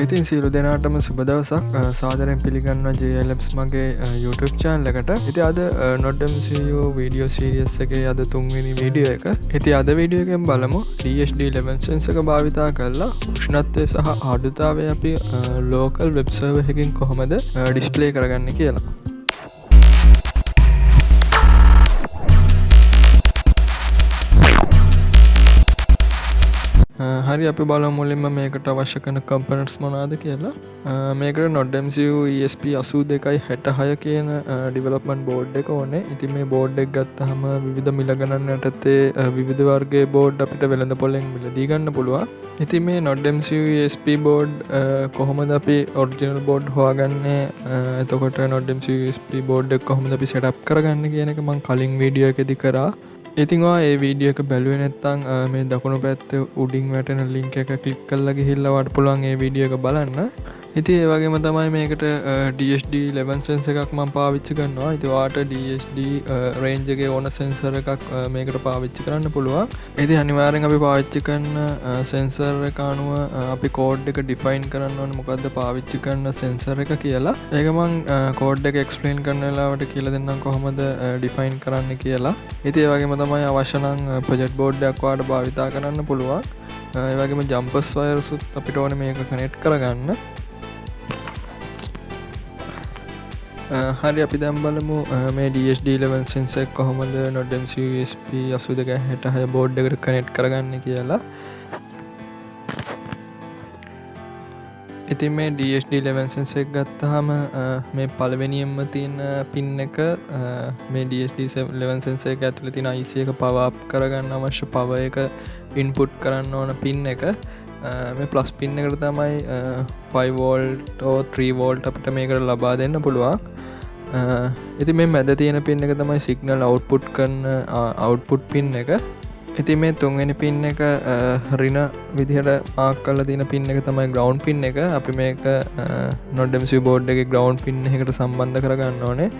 ඉතින් සියලු දෙනාටම සුබ දවසක්. සාදරයෙන් පිළිගන්නවා JILABS මගේ YouTube channel එකට. ඉතින් අද NotMCU video series එකේ අද තුන්වෙනි වීඩියෝ එක. ඉතින් අද වීඩියෝ එකෙන් බලමු DHT11 sensor එක භාවිතා කරලා උෂ්ණත්වය සහ ආර්ද්‍රතාවය අපි local web server එකකින් කොහොමද display කරගන්නේ කියලා. හරි අපි බලමු මුලින්ම මේකට අවශ්‍ය කරන components මොනවාද කියලා. මේකට NotMCU ESP8266 කියන development board එක ඕනේ. ඉතින් මේ board එක ගත්තාම විවිධ මිල ගණන් යටතේ විවිධ වර්ගයේ board අපිට වෙළඳ පොලෙන් මිලදී ගන්න පුළුවන්. ඉතින් මේ NotMCU ESP board කොහොමද අපි original board හොයාගන්නේ? එතකොට NotMCU ESP board එක කොහොමද අපි setup කරගන්නේ කියන එක මම කලින් වීඩියෝ එකේදී කරා. ඉතින් ඒ වීඩියෝ එක බැලුවේ නැත්නම් මේ දකුණු පැත්තේ උඩින් වැටෙන link එක click කරලා ගිහිල්ලා වට පුළුවන් ඒ වීඩියෝ එක බලන්න. ඉතින් ඒ වගේම තමයි මේකට DHT11 sensor එකක් මම පාවිච්චි කරනවා. ඉතින් ඔයාට DHT range එකේ ඕන sensor එකක් මේකට පාවිච්චි කරන්න පුළුවන්. ඉතින් අනිවාර්යෙන් අපි පාවිච්චි කරන sensor එක අනුව අපි code එක define කරන්න ඕනේ මොකද්ද පාවිච්චි කරන sensor එක කියලා. ඒක මම code එක explain කරන වෙලාවට කියලා දෙන්නම් කොහොමද define කරන්න කියලා. ඉතින් ඒ වගේම තමයි අවශ්‍ය නම් project board එකක් ඔයාලට භාවිතා කරන්න පුළුවන්. ඒ වගේම jumpers wires උත් අපිට ඕනේ මේක connect කරගන්න. හරි අපි දැන් බලමු මේ DHT11 sensor එක කොහොමද NotMCU ESP8266 board එකට connect කරගන්නේ කියලා. ඉතින් මේ DHT11 sensor එක ගත්තාම මේ පළවෙනියෙන්ම තියෙන pin එක මේ DHT11 sensor එක ඇතුලේ තියෙන IC එක power up කරගන්න අවශ්‍ය power එක input කරන්න ඕන pin එක. මේ plus pin එකට තමයි 5 volt or 3 volt අපිට මේකට ලබා දෙන්න පුළුවන්. ඉතින් මේ මැද තියෙන pin එක තමයි signal output කරන output pin එක. ඉතින් මේ තුන්වෙනි pin එක ඍණ විදිහට mark කරලා තියෙන pin එක තමයි ground pin එක. අපි මේක NotMCU board එකේ ground pin එකකට සම්බන්ධ කරගන්න ඕනේ.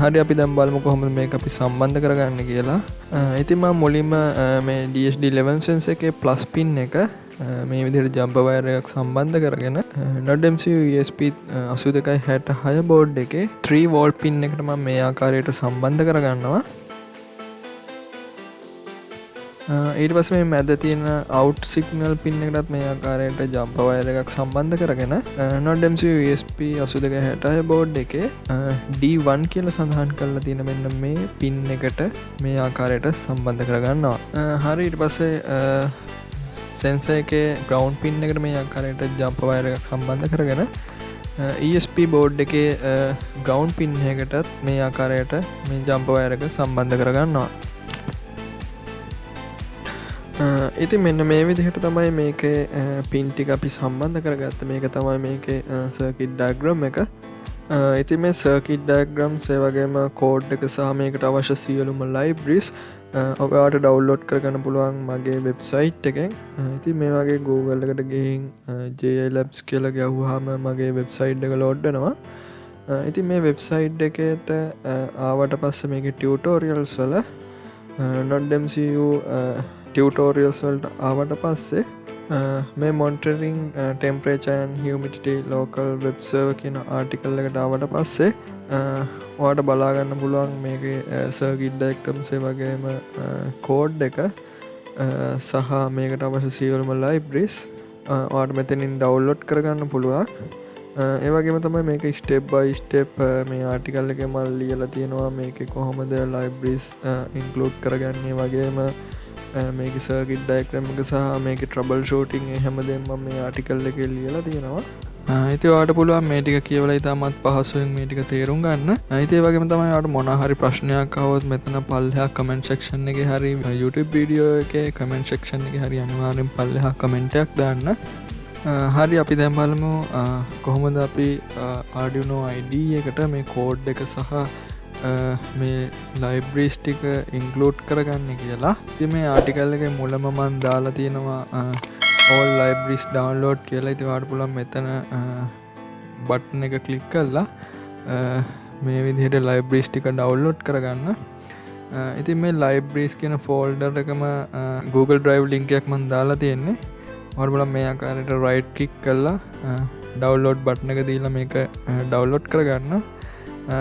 හරි අපි දැන් බලමු කොහොමද මේක අපි සම්බන්ධ කරගන්නේ කියලා. ඉතින් මම මුලින්ම මේ DHT11 sensor එකේ plus pin එක මේ විදිහට jumper wire එකක් සම්බන්ධ කරගෙන NotMCU ESP8266 board එකේ 3 volt pin එකට මම මේ ආකාරයට සම්බන්ධ කරගන්නවා. ඊට පස්සේ මේ මැද තියෙන out signal pin එකටත් මේ ආකාරයට jumper wire එකක් සම්බන්ධ කරගෙන NotMCU ESP8266 board එකේ D1 කියලා සඳහන් කරලා තියෙන මෙන්න මේ pin එකට මේ ආකාරයට සම්බන්ධ කරගන්නවා. හරි ඊට පස්සේ sensor එකේ ground pin එකට මේ ආකාරයට jumper wire එකක් සම්බන්ධ කරගෙන ESP board එකේ ground pin එකටත් මේ ආකාරයට මේ jumper wire එක සම්බන්ධ කරගන්නවා. ඉතින් මෙන්න මේ විදිහට තමයි මේකේ pin ටික අපි සම්බන්ධ කරගත්තේ. මේක තමයි මේකේ circuit diagram එක. ඉතින් මේ circuit diagrams ඒ වගේම code එක සහ මේකට අවශ්‍ය සියලුම libraries ඔයාලට download කරගන්න පුළුවන් මගේ website එකෙන්. ඉතින් මේ වගේ Google එකට ගිහින් JILABS කියලා ගහුවාම මගේ website එක load වෙනවා. ඉතින් මේ website එකට ආවට පස්සේ මේකේ tutorials වල NotMCU tutorials වලට ආවට පස්සේ මේ monitoring temperature and humidity local web server කියන article එකට ආවට පස්සේ ඔයාලට බලා ගන්න පුළුවන් මේකේ circuit diagrams ඒ වගේම code එක සහ මේකට අවශ්‍ය සියලුම libraries ඔයාලට මෙතනින් download කරගන්න පුළුවන්. ඒ වගේම තමයි මේක step by step මේ article එකේ මම ලියලා තියෙනවා මේකේ කොහොමද libraries include කරගන්නේ වගේම මේකේ circuit diagram එක සහ මේකේ trouble shooting හැමදේම මම මේ article එකේ ලියලා තියෙනවා. ඉතින් ඔයාලට පුළුවන් මේ ටික කියවලා ඉතාමත් පහසුවෙන් මේ ටික තේරුම් ගන්න. ඉතින් ඒ වගේම තමයි ඔයාලට මොනවා හරි ප්‍රශ්නයක් ආවොත් මෙතන පල්ලෙහා comment section එකේ හරි YouTube video එකේ comment section එකේ හරි අනිවාර්යෙන් පල්ලෙහා comment එකක් දාන්න. හරි අපි දැන් බලමු කොහොමද අපි Arduino IDE එකට මේ code එක සහ මේ libraries ටික include කරගන්නේ කියලා. ඉතින් මේ article එකේ මුලම මම දාලා තියෙනවා all libraries download කියලා. ඉතින් ඔයාලට පුළුවන් මෙතන button එක click කරලා මේ විදිහට libraries ටික download කරගන්න. ඉතින් මේ libraries කියන folder එකම Google Drive link එකක් මම දාලා තියෙන්නේ. ඔයාලට බලන්න මේ ආකාරයට රයිට් ක්ලික් කරලා ඩවුන්ලෝඩ් බටන් එක දීලා මේක ඩවුන්ලෝඩ් කරගන්න.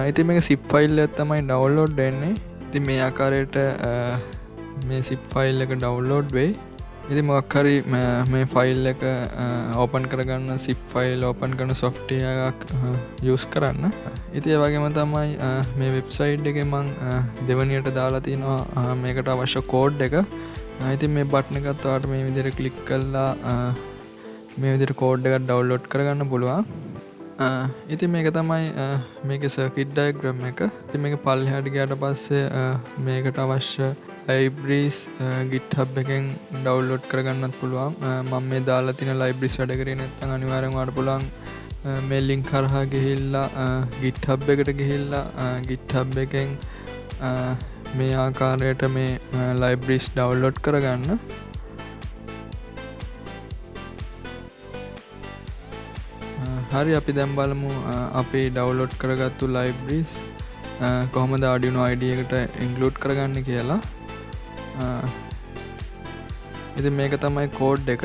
ඉතින් මේක zip ෆයිල් එකක් තමයි ඩවුන්ලෝඩ් වෙන්නේ. ඉතින් මේ ආකාරයට මේ zip ෆයිල් එක ඩවුන්ලෝඩ් වෙයි. ඉතින් මොකක් හරි මේ ෆයිල් එක ඕපන් කරගන්න zip ෆයිල් ඕපන් කරන software එකක් use කරන්න. ඉතින් ඒ වගේම තමයි මේ වෙබ්සයිට් එකේ මම දෙවනියට දාලා තිනවා මේකට අවශ්‍ය කෝඩ් එක. ඉතින් මේ බටන් එකත් ඔයාලට මේ විදිහට ක්ලික් කරලා මේ විදිහට කෝඩ් එකක් ඩවුන්ලෝඩ් කරගන්න පුළුවන්. ඉතින් මේක තමයි මේකේ සර්කිට් ඩයග්‍රෑම් එක. ඉතින් මේක පල්ලෙහාට ගියාට පස්සේ මේකට අවශ්‍ය libraries GitHub එකෙන් ඩවුන්ලෝඩ් කරගන්නත් පුළුවන්. මම මේ දාලා තියෙන libraries වැඩ කරේ නැත්නම් අනිවාර්යෙන් ඔයාලට පුළුවන් මේ link හරහා ගිහිල්ලා GitHub එකට ගිහිල්ලා GitHub එකෙන් මේ ආකාරයට මේ libraries ඩවුන්ලෝඩ් කරගන්න. හරි අපි දැන් බලමු අපි ඩවුන්ලෝඩ් කරගත්තු libraries කොහොමද Arduino IDE එකට ඉන්ක්ලූඩ් කරගන්නේ කියලා. ඉතින් මේක තමයි කෝඩ් එක.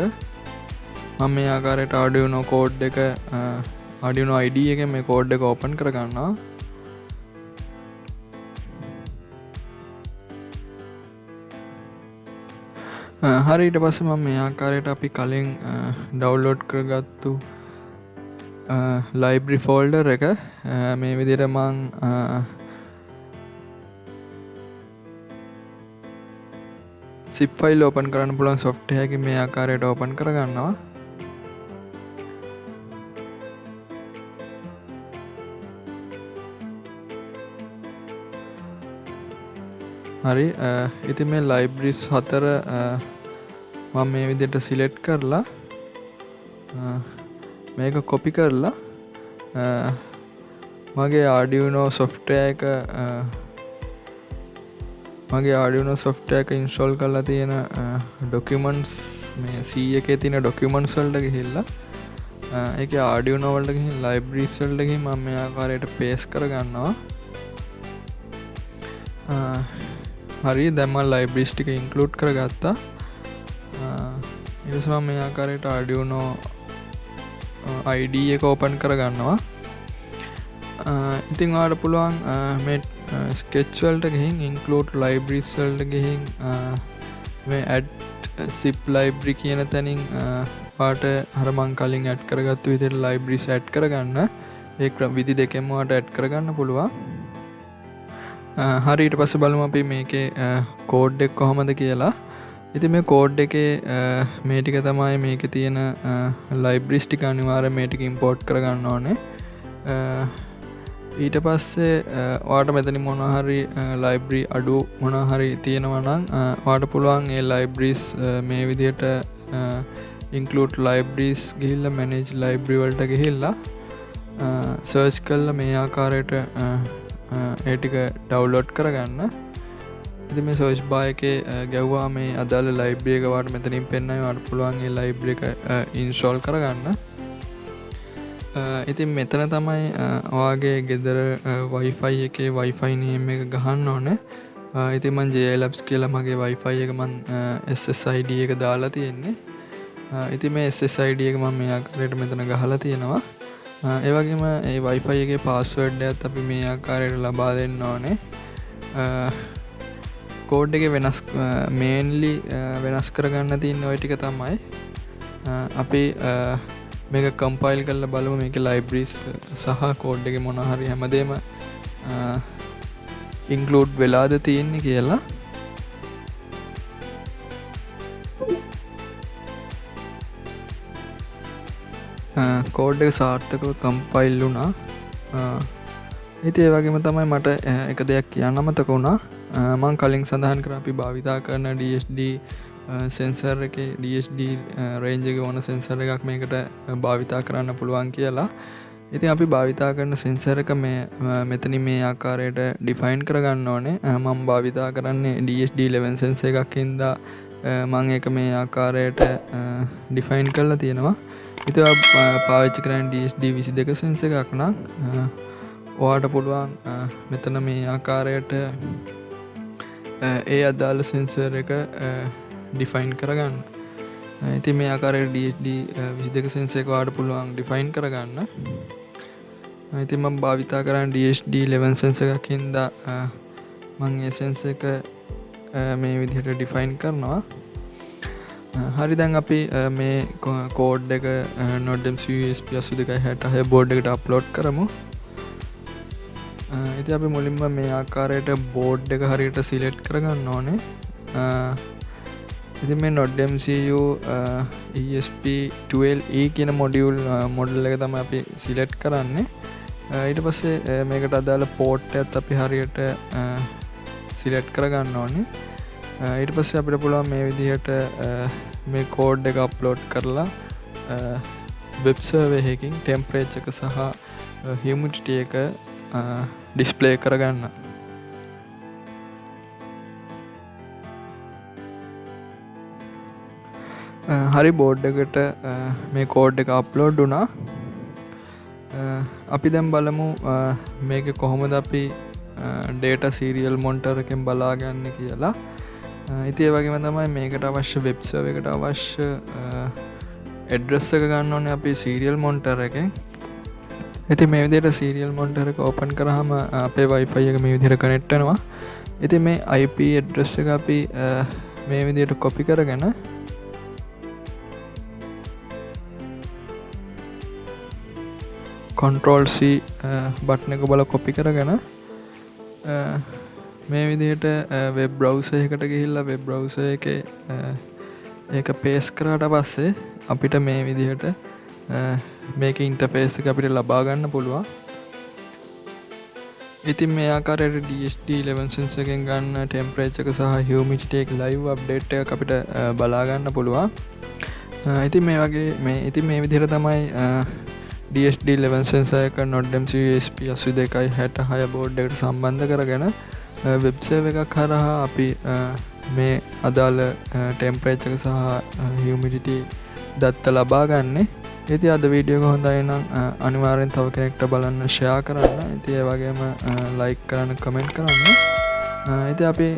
මම මේ ආකාරයට Arduino කෝඩ් එක Arduino IDE එකෙන් මේ කෝඩ් එක ඕපන් කරගන්නවා. හරි ඊට පස්සේ මම මේ ආකාරයට අපි කලින් ඩවුන්ලෝඩ් කරගත්තු library folder එක මේ විදිහට මම zip file open කරන්න පුළුවන් software එකකින් මේ ආකාරයට open කරගන්නවා. හරි ඉතින් මේ libraries 4 මම මේ විදිහට select කරලා මේක copy කරලා මගේ Arduino software එක install කරලා තියෙන documents මේ C එකේ තියෙන documents වලට ගිහිල්ලා ඒකේ Arduino වලට ගිහින් libraries වලට ගිහින් මම මේ ආකාරයට paste කරගන්නවා. හරි දැන් මම libraries ටික include කරගත්තා. ඊට පස්සේ මම මේ ආකාරයට Arduino IDE එක open කරගන්නවා. ඉතින් ඔයාලට පුළුවන් මේ sketch වලට ගිහින් include libraries වලට ගිහින් මේ add zip library කියන තැනින් ඔයාලට අර මං කලින් add කරගත්තු විදිහට libraries add කරගන්න. ඒ විදි දෙකෙන්ම ඔයාලට add කරගන්න පුළුවන්. හරි ඊට පස්සේ බලමු අපි මේකේ code එක කොහොමද කියලා. ඉතින් මේ code එකේ මේ ටික තමයි මේකේ තියෙන libraries ටික අනිවාර්යයෙන් මේ ටික import කරගන්න ඕනේ. ඊට පස්සේ ඔයාලට මෙතන මොනවා හරි library අඩු මොනවා හරි තියෙනවා නම් ඔයාලට පුළුවන් ඒ libraries මේ විදිහට include libraries ගිහිල්ලා manage library වලට ගිහිල්ලා search කරලා මේ ආකාරයට ඒ ටික download කරගන්න. ඉතින් මේ search bar එකේ ගැව්වා මේ අදාළ library එක ඔයාලට මෙතනින් පෙන්නයි ඔයාලට පුළුවන් ඒ library එක install කරගන්න. ඉතින් මෙතන තමයි ඔයාගේ ගෙදර Wi-Fi එකේ Wi-Fi name එක ගහන්න ඕනේ. ඉතින් මම JILABS කියලා මගේ Wi-Fi එක මම SSID එක දාලා තියෙන්නේ. ඉතින් මේ SSID එක මම මේ ආකාරයට මෙතන ගහලා තියෙනවා. ඒ වගේම ඒ Wi-Fi එකේ password එකත් අපි මේ ආකාරයට ලබා දෙන්න ඕනේ. කෝඩ් එකේ mainly වෙනස් කරගන්න තියෙන ওই ටික තමයි. අපි මේක compile කරලා බලමු මේකේ libraries සහ කෝඩ් එකේ මොනවා හරි හැමදේම include වෙලාද තියෙන්නේ කියලා. කෝඩ් එක සාර්ථකව compile වුණා. ඉතින් ඒ වගේම තමයි මට එක දෙයක් කියන්න අමතක වුණා. මම කලින් සඳහන් කරා අපි භාවිතා කරන DHT sensor එකේ DHT range එකේ ඕන sensor එකක් මේකට භාවිතා කරන්න පුළුවන් කියලා. ඉතින් අපි භාවිතා කරන sensor එක මෙතන මේ ආකාරයට define කරගන්න ඕනේ. මම භාවිතා කරන්නේ DHT11 sensor එකක් හින්දා මම ඒක මේ ආකාරයට define කරලා තියෙනවා. ඉතින් පාවිච්චි කරන්නේ DHT22 sensor එකක් නම් ඔයාලට පුළුවන් මෙතන මේ ආකාරයට ඒ අදාළ sensor එක define කරගන්න. ඉතින් මේ ආකාරයට DHT22 සෙන්සර් එක ඔයාලට පුළුවන් ඩිෆයින් කරගන්න. ඉතින් මම භාවිතා කරන්නේ DHT11 සෙන්සර් එකක් හින්දා මම ඒ සෙන්සර් එක මේ විදිහට ඩිෆයින් කරනවා. හරි, දැන් අපි මේ කෝඩ් එක node.mcu ESP8266 බෝඩ් එකට අප්ලෝඩ් කරමු. ඉතින් අපි මුලින්ම මේ ආකාරයට බෝඩ් එක හරියට සිලෙක්ට් කරගන්න ඕනේ. ඉතින් මේ node.mcu ESP12E කියන මොඩල් එක තමයි අපි සිලෙක්ට් කරන්නේ. ඊට පස්සේ මේකට අදාළ පෝට් එකත් අපි හරියට සිලෙක්ට් කරගන්න ඕනේ. ඊට පස්සේ අපිට පුළුවන් මේ විදිහට මේ කෝඩ් එක අප්ලෝඩ් කරලා වෙබ් සර්වර් එකකින් ටෙම්පරේචර් එක සහ හියුමිඩිටි එක ඩිස්ප්ලේ කරගන්න. හරි, බෝඩ් එකට මේ කෝඩ් එක අප්ලෝඩ් වුණා. අපි දැන් බලමු මේක කොහොමද අපි data serial monitor එකෙන් බලාගන්නේ කියලා. ඉතින් ඒ වගේම තමයි මේකට අවශ්‍ය වෙබ් සර්වර් එකට අවශ්‍ය ඇඩ්‍රස් එක ගන්න ඕනේ අපි serial monitor එකෙන්. ඉතින් මේ විදිහට serial monitor එක ඕපන් කරාම අපේ wifi එක මේ විදිහට කනෙක්ට් වෙනවා. ඉතින් මේ IP ඇඩ්‍රස් එක අපි මේ විදිහට copy කරගෙන Control C බටන් එක බල copy කරගෙන මේ විදිහට වෙබ් බ්‍රවුසර් එකට ගිහිල්ලා වෙබ් බ්‍රවුසර් එකේ ඒක පේස්ට් කරාට පස්සේ අපිට මේ විදිහට මේකේ ඉන්ටර්ෆේස් එක අපිට ලබා ගන්න පුළුවන්. ඉතින් මේ ආකාරයට DHT11 සෙන්සර් එකෙන් ගන්න ටෙම්පරේචර් එක සහ හියුමිඩිටි එක ලයිව් අප්ඩේට් එකක් අපිට බලා ගන්න පුළුවන්. ඉතින් මේ විදිහට තමයි DHT11 සෙන්සර් එක node.mcu ESP8266 බෝඩ් එකට සම්බන්ධ කරගෙන වෙබ් සර්වර් එකක් හරහා අපි මේ අදාළ ටෙම්පරේචර් එක සහ හියුමිඩිටි දත්ත ලබා ගන්න. ඉතින් අද වීඩියෝ එක හොඳයි නම් අනිවාර්යෙන් තව කෙනෙක්ට බලන්න ෂෙයා කරන්න. ඉතින් ඒ වගේම ලයික් කරන්න, කමෙන්ට් කරන්න. ඉතින් අපි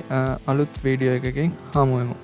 අලුත් වීඩියෝ එකකින් හමු වෙමු.